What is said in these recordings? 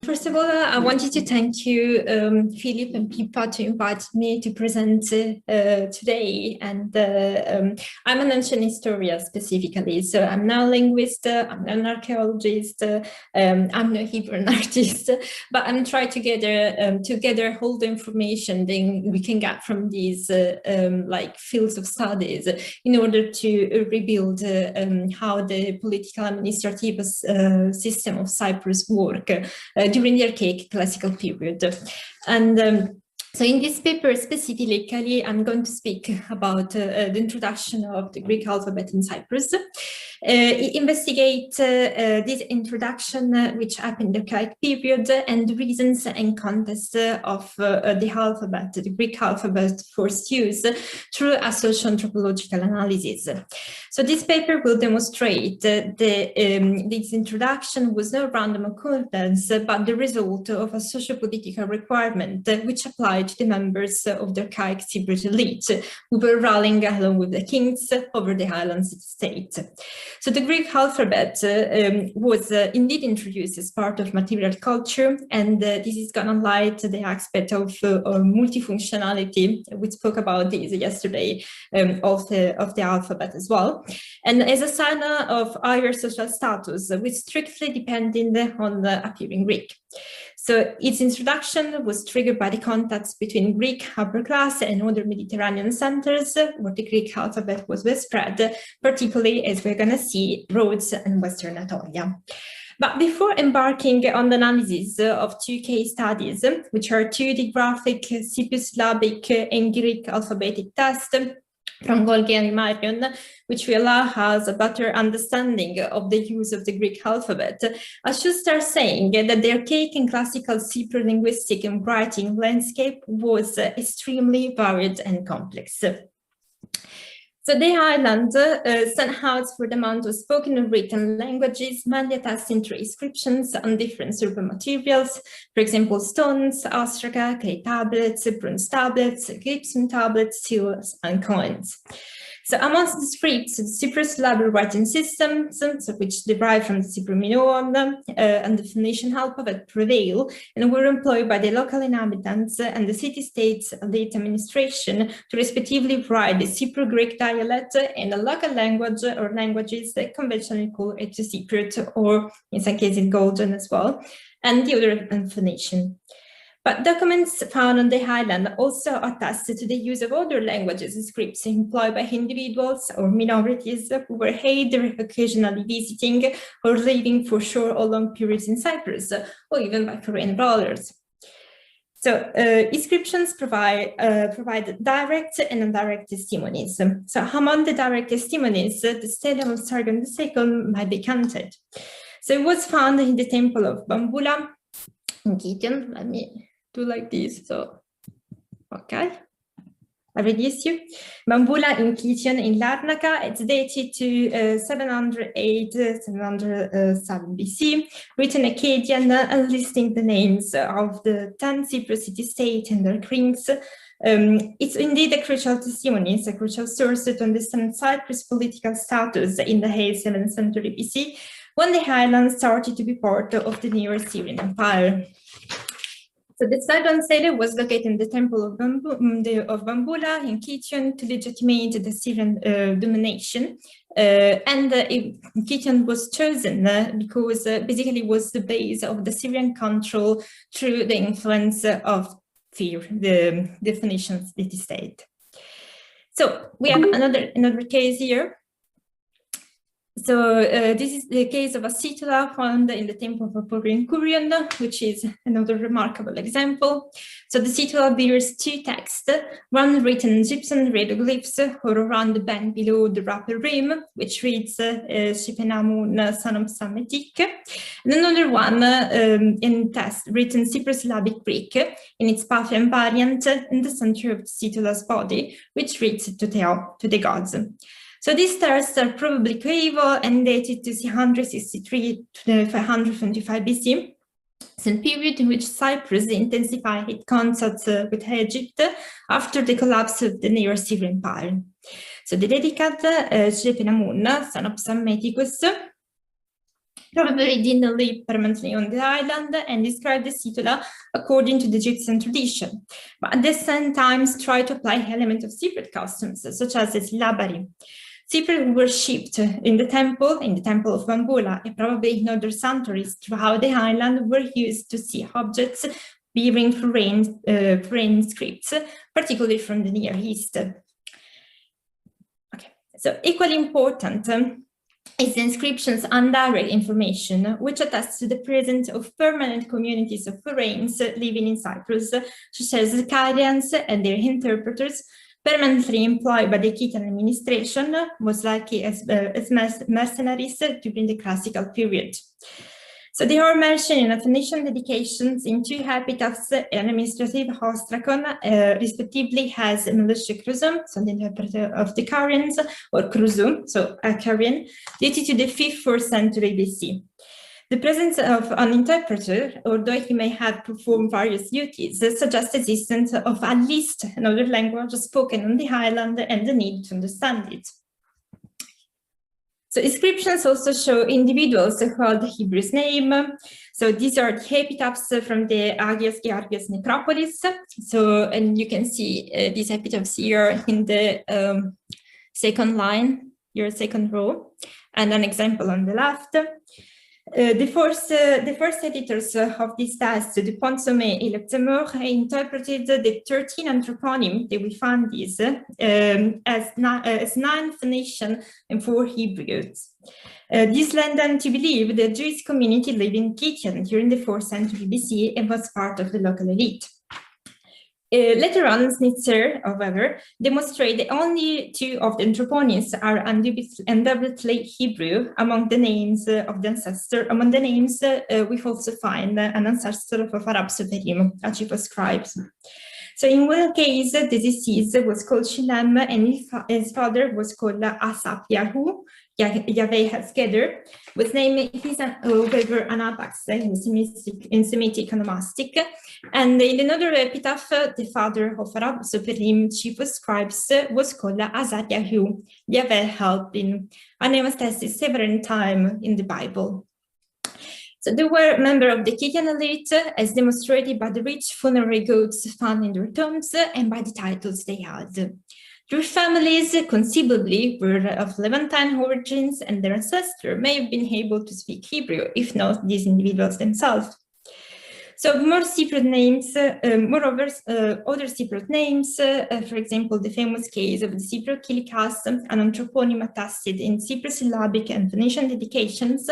First of all, I wanted to thank you, Philip and Pippa, to invite me to present today. And I'm an ancient historian specifically, so I'm not a linguist, I'm not an archaeologist, I'm not Hebrew an artist, but I'm trying to gather all the information that we can get from these like fields of studies in order to rebuild how the political administrative system of Cyprus work during the archaic classical period. And so in this paper specifically, I'm going to speak about the introduction of the Greek alphabet in Cyprus. Investigate this introduction, which happened in the archaic period, and the reasons and context of the alphabet, the Greek alphabet first use, through a social anthropological analysis. So this paper will demonstrate that this introduction was no random occurrence, but the result of a socio-political requirement which applied to the members of the archaic Cypriot elite, who were rallying along with the kings over the island state. So the Greek alphabet was indeed introduced as part of material culture, and this is going to highlight the aspect of multifunctionality. We spoke about this yesterday of the alphabet as well, and as a sign of higher social status, which strictly depended on appearing Greek. So its introduction was triggered by the contacts between Greek upper class and other Mediterranean centers, where the Greek alphabet was well spread, particularly, as we're going to see, Rhodes and Western Anatolia. But before embarking on the analysis of two case studies, which are two digraphic Cypriot-Slavic and Greek alphabetic tests from Golgi and Marion, which will allow us a better understanding of the use of the Greek alphabet, I should start saying that the archaic and classical Cypriot linguistic and writing landscape was extremely varied and complex. So the island stands out for the amount of spoken and written languages, mainly attesting to inscriptions on different urban materials, for example, stones, ostraca, clay tablets, bronze tablets, gypsum tablets, seals, and coins. So amongst the scripts, the Cypriot-Slavic writing systems, which derive from the Cypriot Minoan and the Phoenician alphabet, prevail and were employed by the local inhabitants and the city-states elite administration to respectively write the Cypriot-Greek dialect and a local language or languages that conventionally call it Cypriot, or in some cases Golden as well, and the other Phoenician. But documents found on the island also attested to the use of other languages and scripts employed by individuals or minorities who were either occasionally visiting or living for short or long periods in Cyprus, or even by foreign rulers. So inscriptions provide direct and indirect testimonies. So among the direct testimonies, the stadium of Sargon II might be counted. So it was found in the temple of Bambula in Gideon. Let me do like this, so, okay. I release you. Bambula in Kition in Larnaca, it's dated to 708-707 BC, written Akkadian and listing the names of the 10 Cypriot city-states and their kings. It's indeed a crucial testimony, it's a crucial source to understand Cyprus' political status in the 7th century BC, when the island started to be part of the Neo-Assyrian Empire. So the Sargon state was located in the temple of Bambula in Kition to legitimate the Syrian domination. And Kition was chosen because basically it was the base of the Syrian control through the influence of Tyre, the Phoenician city-state. So we have another case here. So this is the case of a citula found in the temple of Apollo in Kurion, which is another remarkable example. So the citula bears two texts, one written in Egyptian hieroglyphs or around the band below the upper rim, which reads Shipenamun, son of Sametic, and another one in text written Cypriot-Slavic Greek in its Paphian variant in the center of the citula's body, which reads to the gods. So these texts are probably coeval and dated to 363 to 525 BC, the period in which Cyprus intensified its contacts with Egypt after the collapse of the Neo-Assyrian Empire. So the dedicate Shepenamun, son of Psammeticus, probably didn't live permanently on the island and described the Sitola according to the Egyptian tradition, but at the same time tried to apply elements of Cypriot customs, such as the syllabary. Cypriot worshipped in the temple of Bambula, and probably in other sanctuaries throughout the island were used to see objects bearing foreign scripts, particularly from the Near East. Okay, so equally important is the inscriptions and direct information, which attests to the presence of permanent communities of foreigners living in Cyprus, such as the Carians and their interpreters, permanently employed by the Khitan administration, most likely as mercenaries during the classical period. So they are mentioned in Athanasian dedications in two epitaphs and administrative ostrakon, respectively as Militia Cruzum, so the interpreter of the Carians, or Cruzum, so a Carian, dated to the 5th-4th century BC. The presence of an interpreter, although he may have performed various duties, suggests the existence of at least another language spoken on the island and the need to understand it. So inscriptions also show individuals who hold the Hebrew's name. So these are the epitaphs from the Agios Georgios necropolis. So, and you can see these epitaphs here in the second line, your second row, and an example on the left. The first editors of this text, the Ponsome et Leptemur, interpreted the 13 anthroponym that we found these as 9 Phoenician and 4 Hebrews. This led them to believe the Jewish community lived in Khitan during the 4th century BC and was part of the local elite. Later on, Snitzer, however, demonstrated that only 2 of the anthroponyms are undoubtedly Hebrew. Among the names of the ancestor, among the names, we also find an ancestor of Arab-Superim, a chief of scribes. So in one case, the deceased was called Shilem, and his father was called Asap Yahu, Yahweh has gathered, with name his however Anapax in Semitic onomastic. And in another epitaph, the father of Arab-Superim, chief of scribes, was called Azariahu, Yahweh helping, a name was tested several times in the Bible. So they were members of the Khitan elite, as demonstrated by the rich funerary goods found in their tombs and by the titles they held. Their families conceivably were of Levantine origins, and their ancestors may have been able to speak Hebrew, if not these individuals themselves. So more Cypriot names, moreover, other Cypriot names, for example, the famous case of the Cypriot Kilikas, an anthroponym attested in Cypriot syllabic and Phoenician dedications,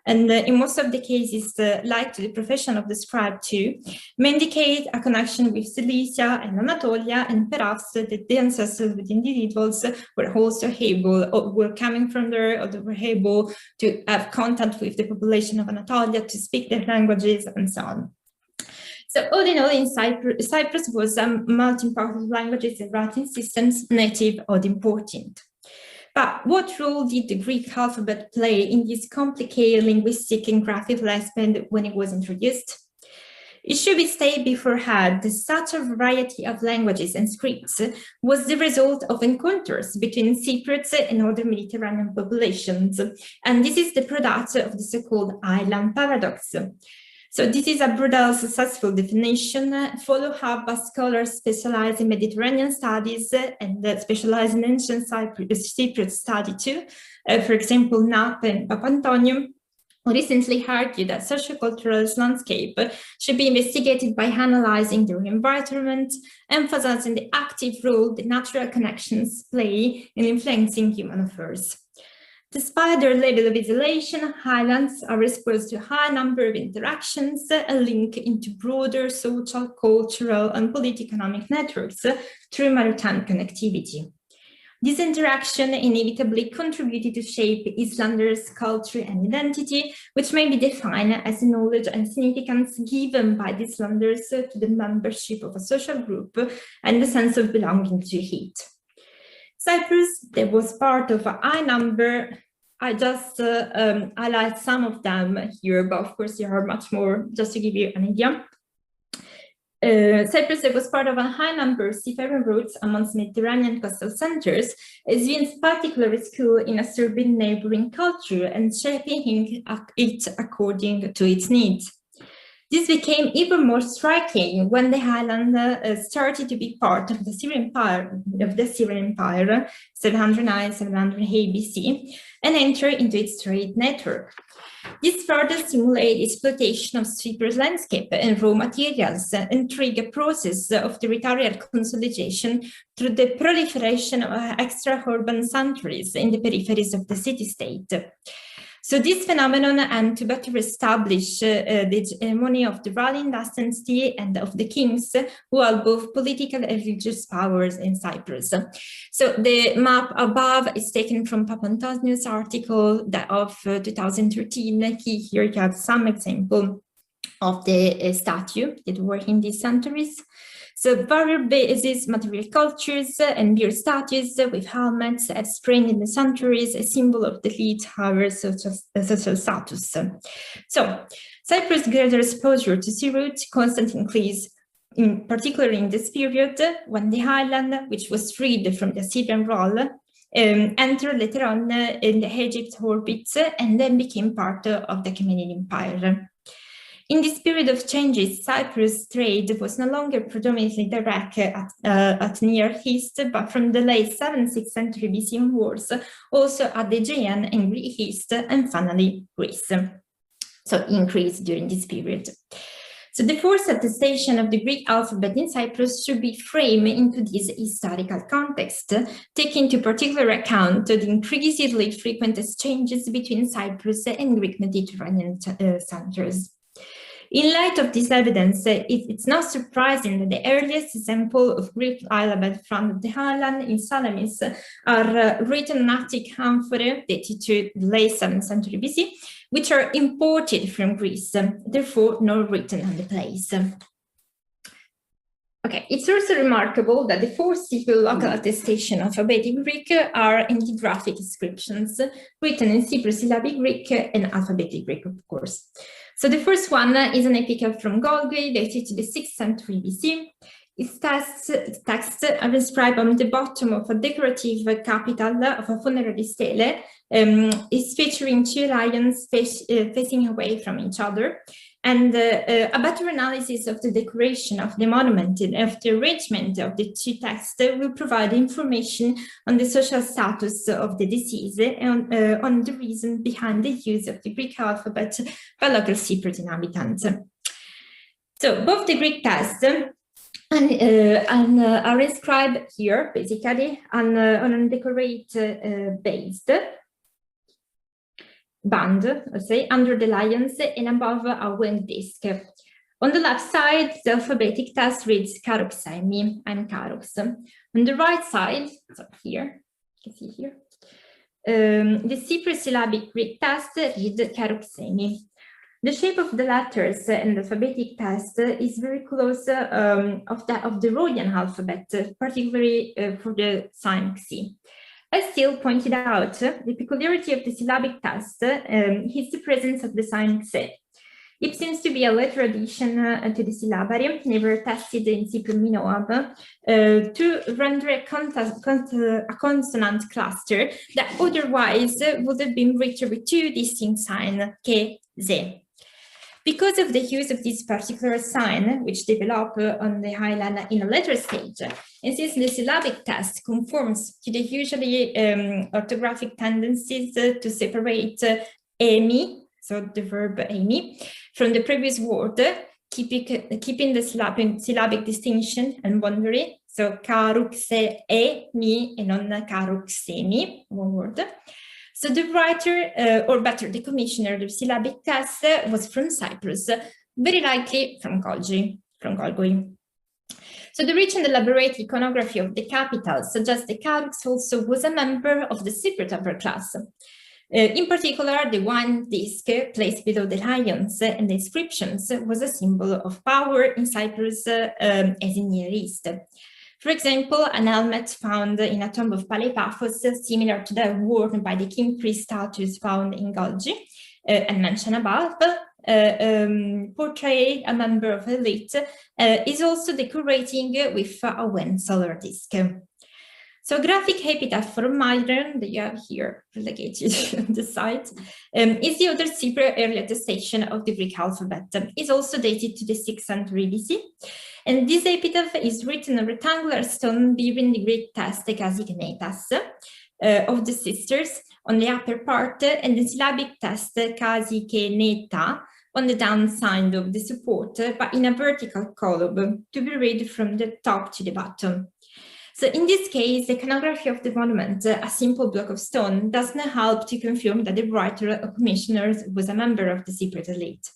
and in most of the cases, like to the profession of the scribe too, may indicate a connection with Cilicia and Anatolia, and perhaps that the ancestors of the individuals were also able, or were coming from there, or they were able to have contact with the population of Anatolia, to speak their languages, and so on. So all in all, in Cyprus was a melting-pot of languages and writing systems, native or important. But what role did the Greek alphabet play in this complicated linguistic and graphical aspect when it was introduced? It should be stated beforehand that such a variety of languages and scripts was the result of encounters between Cypriots and other Mediterranean populations, and this is the product of the so-called island paradox. So this is a broad, successful definition, followed up by scholars specialized in Mediterranean studies and specialized in ancient Cypriot study too. For example, Knapp and Papantonio, who recently argued that sociocultural landscape should be investigated by analyzing their environment, emphasizing the active role the natural connections play in influencing human affairs. Despite their level of isolation, islands are exposed to a high number of interactions and link into broader social, cultural, and political-economic networks through maritime connectivity. This interaction inevitably contributed to shape Islanders' culture and identity, which may be defined as the knowledge and significance given by the Islanders to the membership of a social group and the sense of belonging to it. Cyprus, that was part of a high number. I just highlight some of them here, but of course there are much more, just to give you an idea. Cyprus was part of a high number of seafaring routes amongst Mediterranean coastal centers, as being particularly skilled in absorbing neighboring culture and shaping it according to its needs. This became even more striking when the island started to be part of the Syrian Empire, 709-708 BC, and entered into its trade network. This further stimulated exploitation of Cyprus landscape and raw materials and triggered a process of territorial consolidation through the proliferation of extra-urban sanctuaries in the peripheries of the city-state. So this phenomenon aimed to better establish the hegemony of the ruling dynasty and of the kings who held both political and religious powers in Cyprus. So the map above is taken from Papantonius' article of 2013. Here you have some example of the statue that were in these centuries. So various bases, material cultures, and beer statues with helmets have sprung in the centuries, a symbol of the elite higher social status. So Cyprus' greater exposure to sea route constant increase, particularly in this period when the island, which was freed from the Assyrian rule, entered later on in the Egypt orbit and then became part of the Achaemenid Empire. In this period of changes, Cyprus' trade was no longer predominantly direct at Near East, but from the late 7th, 6th century BC onwards, also at the Aegean and Greek East, and finally Greece. So increased during this period. So the first attestation of the Greek alphabet in Cyprus should be framed into this historical context, taking into particular account the increasingly frequent exchanges between Cyprus and Greek Mediterranean centers. In light of this evidence, it's not surprising that the earliest example of Greek alphabet from the island in Salamis are written Attic amphorae dated to the late 7th century BC, which are imported from Greece, therefore not written on the place. Okay, it's also remarkable that the four single local attestations of alphabetic Greek are indeed graphic inscriptions written in Cyprus syllabic Greek and alphabetic Greek, of course. So the first one is an epic from Galway dated to the 6th century BC. Its text are inscribed on the bottom of a decorative capital of a funerary stele, is featuring two lions facing away from each other. And a better analysis of the decoration of the monument and of the arrangement of the two texts will provide information on the social status of the deceased and on the reason behind the use of the Greek alphabet by local Cypriot inhabitants. So both the Greek texts are inscribed here, basically, on a decorate based band, let's say, under the lions and above a winged disc. On the left side, the alphabetic text reads Karoxemi, I'm Karox. On the right side, so here, you can see here, the Cypriot syllabic Greek text reads Karoxemi. The shape of the letters and the alphabetic text is very close of that of the Rhodian alphabet, particularly for the sign Xi. As still pointed out, the peculiarity of the syllabic text is the presence of the sign Xe. It seems to be a later addition to the syllabary, never tested in Cypriot Minoab, to render a consonant cluster that otherwise would have been written with two distinct signs, Ke, Ze. Because of the use of this particular sign, which developed on the island in a later stage, and since the syllabic text conforms to the usually orthographic tendencies to separate emi, so the verb emi, from the previous word, keeping the syllabic distinction and boundary, so karuxe mi and non karuxemi, one word. So the writer, or better, the commissioner of the syllabic text was from Cyprus, very likely from Galway. So the rich and elaborate iconography of the capital suggests that Karux also was a member of the Cypriot upper class. In particular, the wine disc placed below the lions and the inscriptions was a symbol of power in Cyprus as in Near East. For example, an helmet found in a tomb of Paleipaphos, similar to that worn by the king priest statues found in Galgi and mentioned above, portray a member of elite, is also decorating with a wen solar disk. So graphic epitaph for Myron, that you have here relegated on the side, is the other super early attestation of the Greek alphabet. It's also dated to the 6th century BC. And this epitaph is written on a rectangular stone bearing the Greek text Kasi-Kenetas of the sisters on the upper part, and the syllabic text Kasi-Keneta on the downside of the support, but in a vertical column to be read from the top to the bottom. So in this case, the iconography of the monument, a simple block of stone, does not help to confirm that the writer or commissioner was a member of the Cypriot elite.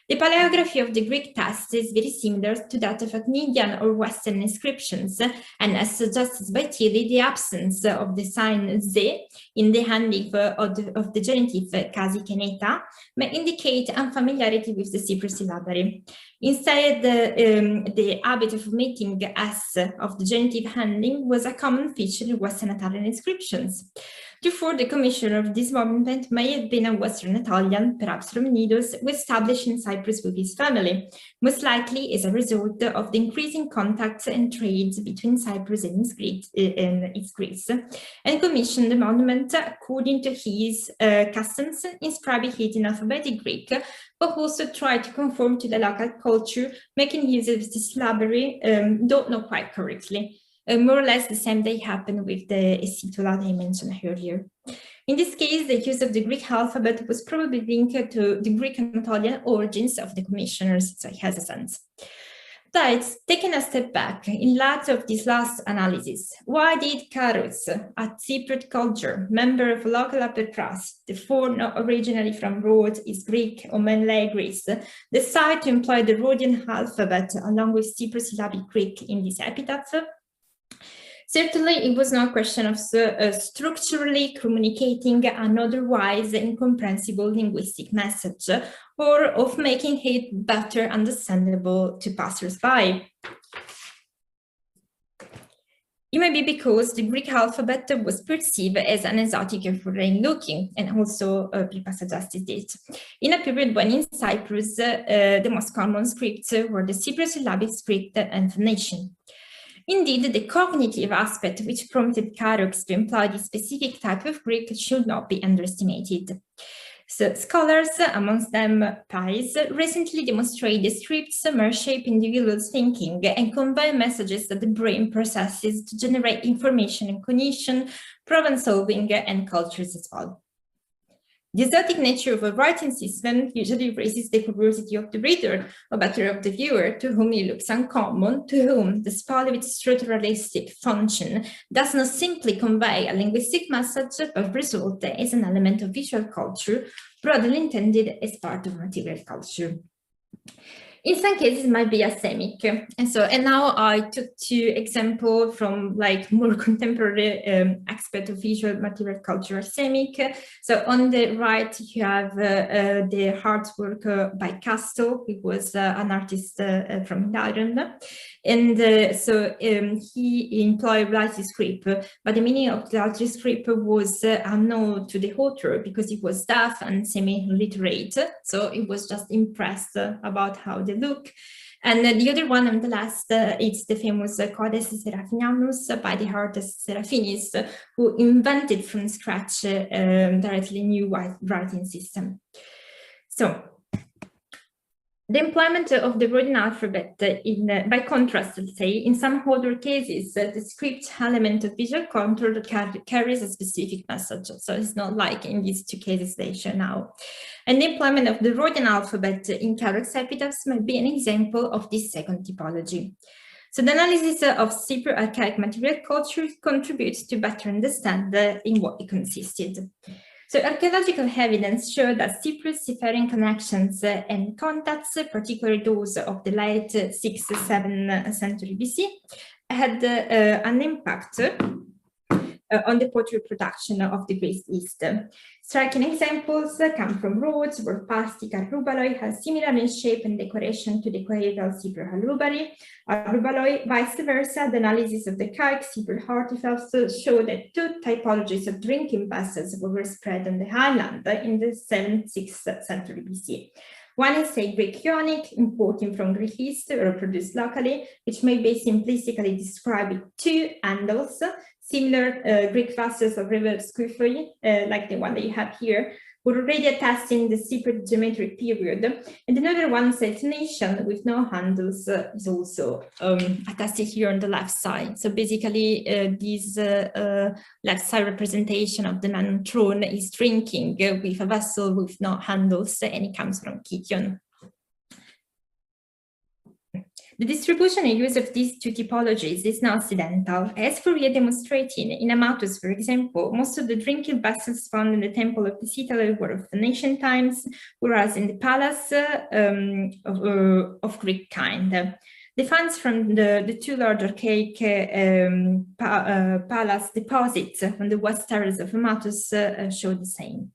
The paleography of the Greek text is very similar to that of Acadian or Western inscriptions, and as suggested by Tilly, the absence of the sign Z in the ending of the genitive Kasi-Keneta may indicate unfamiliarity with the Cypriot syllabary. Instead, the habit of omitting S of the genitive ending was a common feature in Western Italian inscriptions. Therefore, the commissioner of this monument may have been a Western Italian, perhaps from Knidos, who established in Cyprus with his family, most likely as a result of the increasing contacts and trades between Cyprus and its Greece, and commissioned the monument according to his customs, inscribing it in alphabetic Greek, but also tried to conform to the local culture, making use of the syllabary, though not quite correctly. More or less the same thing happened with the esitula that I mentioned earlier. In this case, the use of the Greek alphabet was probably linked to the Greek Anatolian origins of the commissioners, so it has a sense. But taking a step back, in light of this last analysis, why did Carus, a Cypriot culture, member of local upper class, therefore not originally from Rhodes, is Greek or mainland Greece, decide to employ the Rhodian alphabet along with Cypriot syllabic Greek in this epitaph? Certainly, it was not a question of structurally communicating an otherwise incomprehensible linguistic message, or of making it better understandable to passers-by. It may be because the Greek alphabet was perceived as an exotic and foreign-looking, and also Pippa suggested it, in a period when in Cyprus the most common scripts were the Cypriot syllabic script and phonation. Indeed, the cognitive aspect which prompted Carus to employ this specific type of Greek should not be underestimated. So scholars, amongst them Pais, recently demonstrate the scripts merge shape individuals' thinking and convey messages that the brain processes to generate information and cognition, problem solving, and cultures as well. The exotic nature of a writing system usually raises the curiosity of the reader, or better of the viewer, to whom it looks uncommon, to whom, despite its structuralistic function, does not simply convey a linguistic message, but result as an element of visual culture, broadly intended as part of material culture. In some cases, it might be asemic. And now I took two examples from like more contemporary aspect of visual material culture, asemic. So on the right, you have the artwork by Casto, who was an artist from Ireland. And he employed writing script, but the meaning of the writing script was unknown to the author because it was deaf and semi-literate. So it was just impressed about how they look. And the other one on the last, it's the famous Codex Seraphinianus by the artist Seraphinis, who invented from scratch directly a new writing system. So the employment of the Rhodian alphabet, by contrast, let's say, in some other cases, the script element of visual control carries a specific message. So it's not like in these two cases they show now. And the employment of the Rhodian alphabet in Carus epitaphs might be an example of this second typology. So the analysis of Cypriot archaic material culture contributes to better understand in what it consisted. So archaeological evidence showed that Cyprus seafaring connections and contacts, particularly those of the late 6th, 7th century BC, had an impact on the pottery production of the Greek East. Striking examples come from Rhodes, where plastic arrubaloi has similar in shape and decoration to the coeval Cypriot arrubaloi. Vice versa, the analysis of the archaic Cypriot artifacts showed that two typologies of drinking vessels were spread on the island in the 7th, 6th century BC. One is a Greek Ionic, importing from Greek East or produced locally, which may be simplistically described two handles, similar Greek vassals of river Scriphory, like the one that you have here, were already attesting the Cypriot geometric period. And another one, alternation with no handles, is also attested here on the left side. So basically, this left side representation of the man on throne is drinking with a vessel with no handles, and it comes from Kition. The distribution and use of these two typologies is not accidental. As Fourier demonstrated, in Amatus, for example, most of the drinking vessels found in the temple of the citadel were of Phoenician times, whereas in the palace of Greek kind. The finds from the two large archaic palace deposits on the west terrace of Amatus show the same.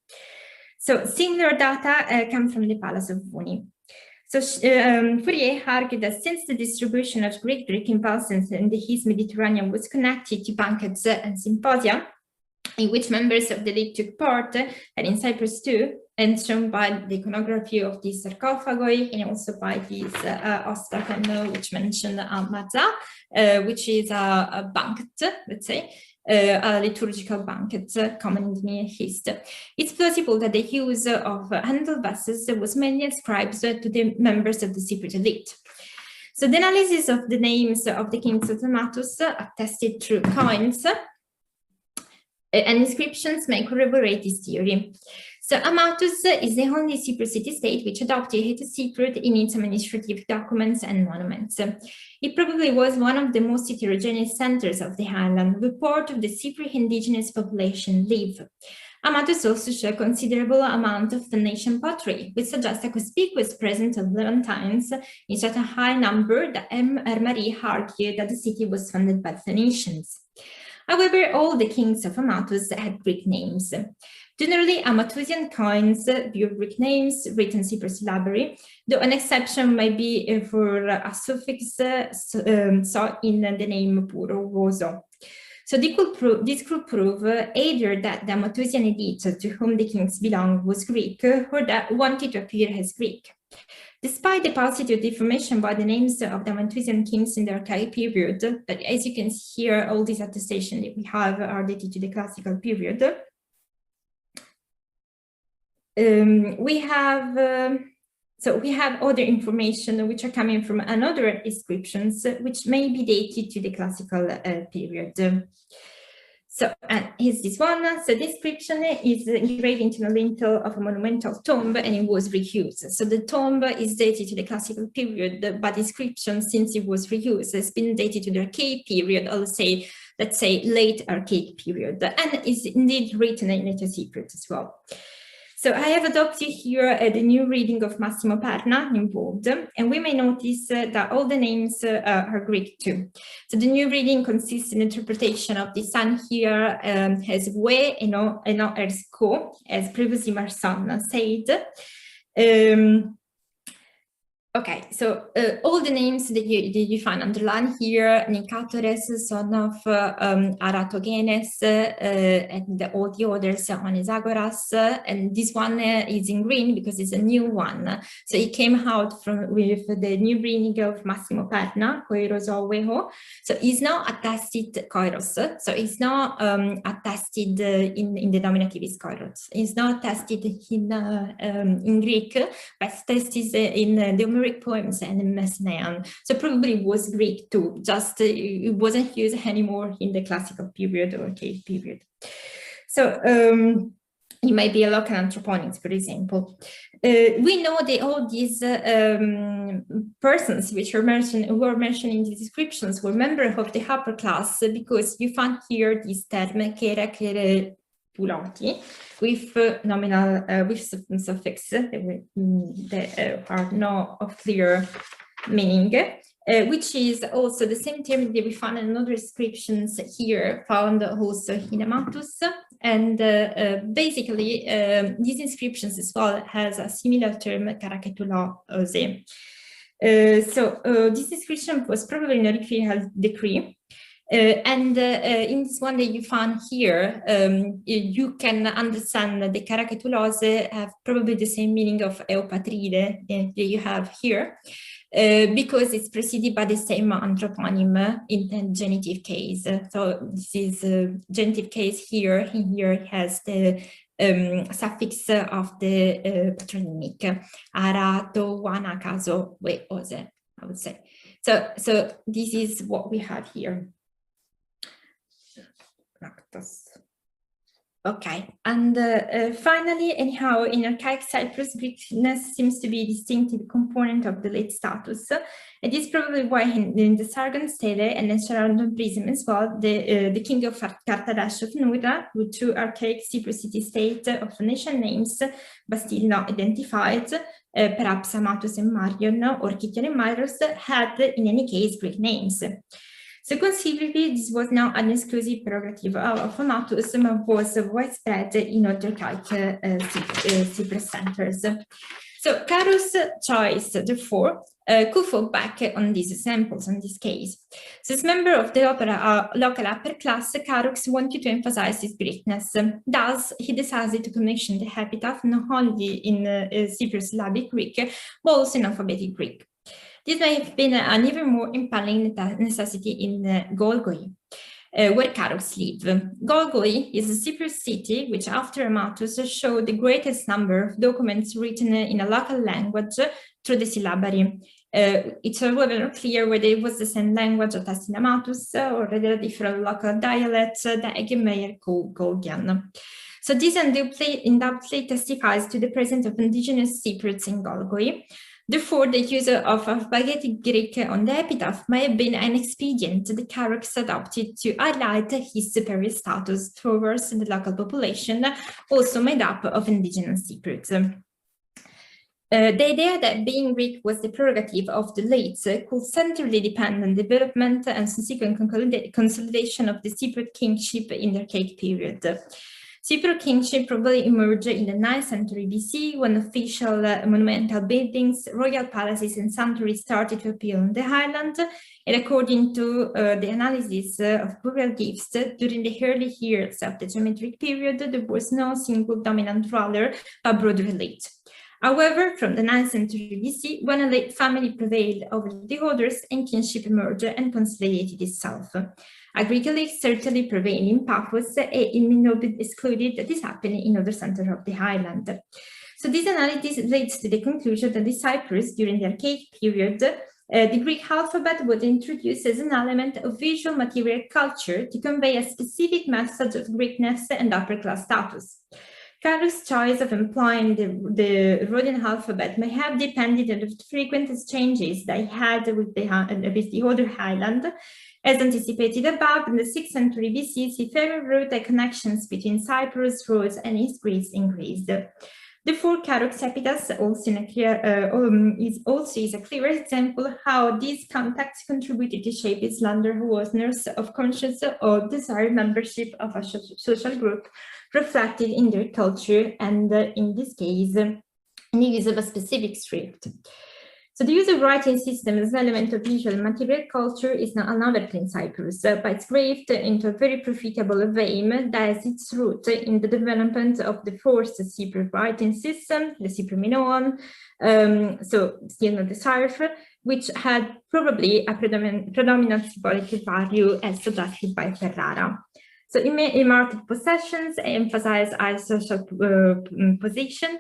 So similar data come from the palace of Vuni. So Fourier argued that since the distribution of Greek drinking vessels in the East Mediterranean was connected to banquets and symposia, in which members of the elite took part, and in Cyprus too, and shown by the iconography of these sarcophagi, and also by this ostracan, which mentioned Maza, which is a banquet, let's say, a liturgical banquet common in the Near East. It's plausible that the use of handled vessels was mainly ascribed to the members of the Cypriot elite. So the analysis of the names of the kings of Amatus, attested through coins and inscriptions, may corroborate this theory. So Amatus is the only Cypriot city-state which adopted Cypriot in its administrative documents and monuments. It probably was one of the most heterogeneous centers of the island, where part of the Cypriot indigenous population live. Amatus also shows a considerable amount of Phoenician pottery, which suggests a conspicuous presence of Levantines in such a high number that Marie argued that the city was founded by Phoenicians. However, all the kings of Amatus had Greek names. Generally, Amatusian coins bear Greek names written Cypriot syllabary, though an exception might be for a suffix so in the name Puro Roso. So this could prove either that the Amatusian elite to whom the kings belonged was Greek, or that wanted to appear as Greek. Despite the paucity of information about the names of the Amatusian kings in the archaic period, but as you can see here, all these attestations that we have are dated to the classical period. We have other information which are coming from another inscriptions, which may be dated to the classical period. So, here's this one. So this inscription is engraved into the lintel of a monumental tomb, and it was reused. So the tomb is dated to the classical period, but the inscription, since it was reused, has been dated to the archaic period, or let's say late archaic period, and is indeed written in Latin Cypriot as well. So I have adopted here the new reading of Massimo Perna involved, and we may notice that all the names are Greek too. So the new reading consists in interpretation of the sun here as we and not as ko, as previously Marsan said. Okay, so all the names that you find underlined here, Nicatores, son of Aratogenes, and all the others on Isagoras, and this one is in green because it's a new one. So it came out with the new reading of Massimo Perna, Koiros Oweho. So it's not attested Koiros, so it's not attested in the nominative is Koiros. It's not attested in Greek, but attested in the Homeric poems and in Messianian. So probably was Greek too, just it wasn't used anymore in the classical period or archaic period. So it might be a local anthroponyms, for example. We know that all these persons which were mentioned in the descriptions were members of the upper class, because you find here this term kere puloti, with nominal with suffix that are not of clear meaning, which is also the same term that we found in other inscriptions here, found also in Amatus. And basically, these inscriptions as well has a similar term, karaketulose. So this inscription was probably an original decree. In this one that you found here, you can understand that the karakatulose have probably the same meaning of eopatride that you have here, because it's preceded by the same anthroponym in the genitive case. So this is genitive case here. Here has the suffix of the patronymic, arato, wana, caso, we, ose, I would say. So this is what we have here. Okay, and finally, anyhow, in archaic Cyprus, greekness seems to be a distinctive component of the late status. It is probably why in the Sargon stele and the surrounding prism as well, the king of Carthage of Nura, with two archaic Cyprus city-state of Phoenician names, but still not identified, perhaps Amatus and Marion, or Kition and Myros, had in any case Greek names. So conceivably, this was not an exclusive prerogative of Amatus, but was widespread in other archaic Cyprus centers. So Caro's choice, therefore, could fall back on these examples in this case. So as member of the local upper class, Carux wanted to emphasize his Greekness. Thus, he decided to commission the epitaph not only in Cyprus Slavic Greek, but also in alphabetic Greek. This may have been an even more impelling necessity in Golgoi, where Carux lived. Golgoi is a Cyprus city which, after Amatus, showed the greatest number of documents written in a local language through the syllabary. It's however not clear whether it was the same language attested in Amatus or whether different local dialects that Egemeyer called Golgian. So this undoubtedly testifies to the presence of indigenous Cypriots in Golgoi. Therefore, the use of alphabetic Greek on the epitaph may have been an expedient that Carux adopted to highlight his superior status towards the local population, also made up of indigenous Cypriots. The idea that being Greek was the prerogative of the elites could centrally depend on the development and subsequent consolidation of the Cypriot kingship in the archaic period. Cypriot kingship probably emerged in the 9th century BC when official monumental buildings, royal palaces and sanctuaries started to appear on the island, and according to the analysis of burial gifts, during the early years of the geometric period, there was no single dominant ruler, but broad elite. However, from the 9th century BC, one elite family prevailed over the others and kingship emerged and consolidated itself. A Greek elite certainly prevailed in Paphos, and it may not be excluded that this happened in other centers of the island. So this analysis leads to the conclusion that in Cyprus, during the archaic period, the Greek alphabet was introduced as an element of visual material culture to convey a specific message of Greekness and upper-class status. Carus' choice of employing the Rhodian alphabet may have depended on the frequent exchanges they had with the other island. As anticipated above, in the 6th century BC, seafarer wrote that connections between Cyprus, Rhodes, and East Greece increased. Therefore, Carux epitaph is a clear example how these contacts contributed to shape its landholders of conscience or desired membership of a social group reflected in their culture and, in this case, in the use of a specific script. So the use of writing system as an element of visual and material culture is not a novelty in Cyprus, but it's graved into a very profitable vein that has its root in the development of the first Cypriot writing system, the Cypriot so still not the cipher, which had probably a predominant symbolic value as suggested by Ferrara. So in market possessions, emphasize our social position,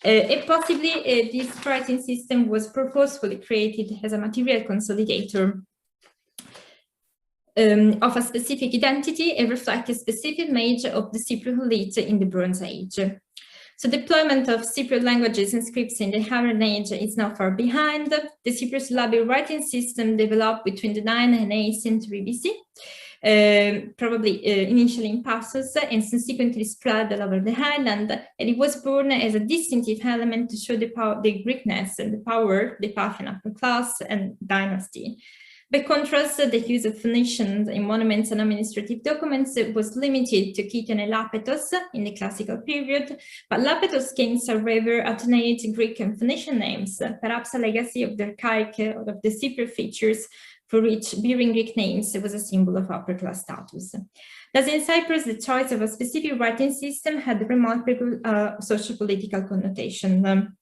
and possibly this writing system was purposefully created as a material consolidator of a specific identity and reflect a specific image of the Cypriot elite in the Bronze Age. So deployment of Cypriot languages and scripts in the Iron Age is not far behind. The Cypriot syllabic writing system developed between the 9th and 8th century BC. Probably initially in Paphos and subsequently spread all over the island, and it was born as a distinctive element to show the Greekness and the power, the Parthian upper class and dynasty. By contrast, the use of Phoenicians in monuments and administrative documents was limited to Kition and Lapetos in the classical period, but Lapetos kings are rather attenuated Greek and Phoenician names, perhaps a legacy of the archaic or of the Cypriot features for which bearing Greek names was a symbol of upper-class status. Thus, in Cyprus, the choice of a specific writing system had a remarkable socio-political connotation.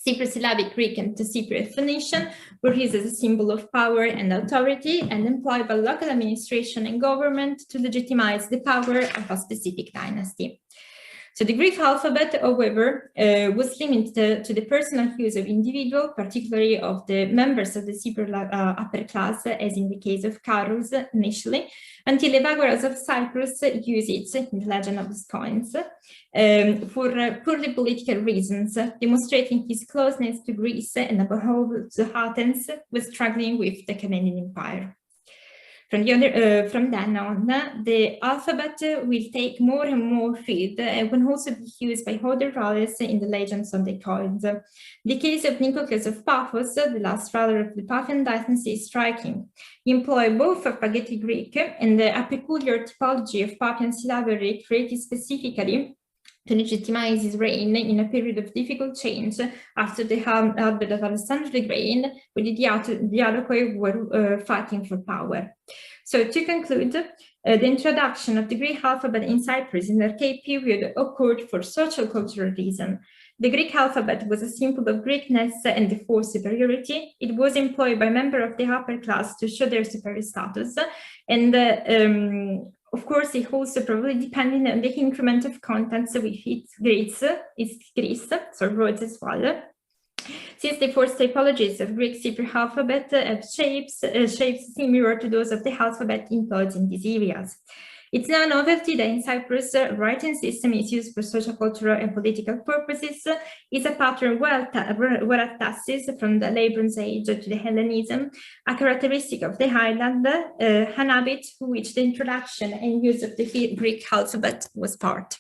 Cypriot-syllabic Greek and Cypriot Phoenician were used as a symbol of power and authority and employed by local administration and government to legitimize the power of a specific dynasty. So the Greek alphabet, however, was limited to the personal use of individuals, particularly of the members of the Cypriot upper class, as in the case of Carus initially, until Evagrios of Cyprus used it in the legend of his coins for purely political reasons, demonstrating his closeness to Greece and above all to Athens, was struggling with the Canadian Empire. From then on, the alphabet will take more and more field and can also be used by other rulers in the legends on the coins. The case of Nicocles of Paphos, the last ruler of the Paphian dynasty, is striking. He employed both a spaghetti Greek and a peculiar typology of Paphian syllabary created specifically to legitimize his reign in a period of difficult change after the advent of Alexander the Great, when the Iolocoi were fighting for power. So to conclude, the introduction of the Greek alphabet in Cyprus in the archaic period occurred for social cultural reasons. The Greek alphabet was a symbol of Greekness and therefore superiority. It was employed by members of the upper class to show their superior status, and of course, it also probably depending on the increment of contents with its Greece, so words as well. Since the first typologies of Greek Cypriot alphabet have shapes similar to those of the alphabet employed in these areas. It's no novelty that in Cyprus, writing system is used for social, cultural, and political purposes. It's a pattern well attested from the Late Bronze Age to the Hellenism, a characteristic of the island, an habit for which the introduction and use of the Greek alphabet was part.